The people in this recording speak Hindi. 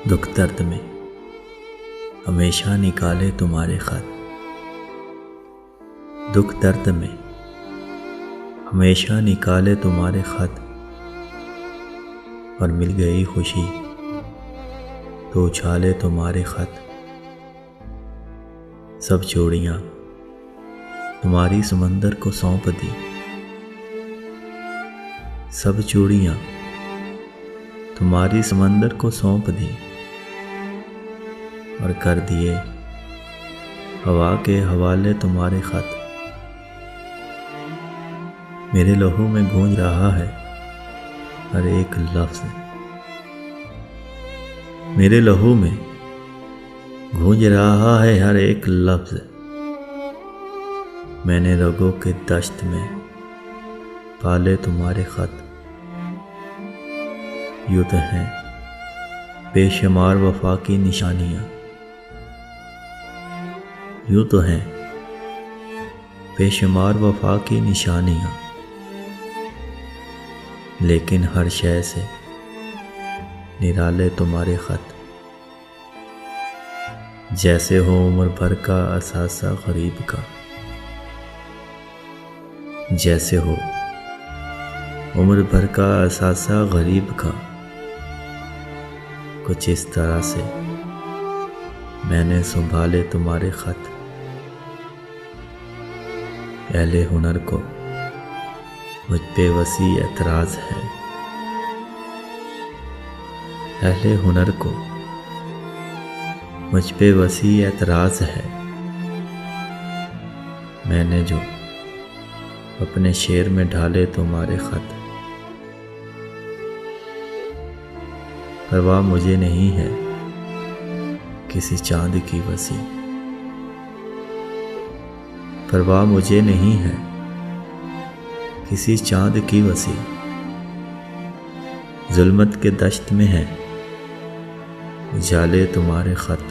दुख दर्द में हमेशा निकाले तुम्हारे खत। दुख दर्द में हमेशा निकाले तुम्हारे खत, और मिल गई खुशी तो उछाले तुम्हारे खत। सब चूड़ियाँ तुम्हारी समंदर को सौंप दी, सब चूड़ियाँ तुम्हारी समंदर को सौंप दी, और कर दिए हवा के हवाले तुम्हारे खत। मेरे लहू में गूंज रहा है हर एक लफ्ज़, मेरे लहू में गूंज रहा है हर एक लफ्ज़। मैंने रगों के दश्त में पाले तुम्हारे खत। यूं तो हैं बेशुमार वफा की निशानियाँ, यूं तो हैं बेशुमार वफा की निशानियाँ, लेकिन हर शय से निराले तुम्हारे खत। जैसे हो उम्र भर का असासा गरीब का, जैसे हो उम्र भर का असासा गरीब का, कुछ इस तरह से मैंने संभाले तुम्हारे खत। अहले हुनर को मुझ पे वसी एतराज़ है, अहले हुनर को मुझ पे वसी एतराज़ है। मैंने जो अपने शेर में ढाले तुम्हारे खत। परवाह मुझे नहीं है किसी चांद की वसी, परवाह मुझे नहीं है किसी चांद की वसी। जुल्मत के दश्त में है उजाले तुम्हारे खत।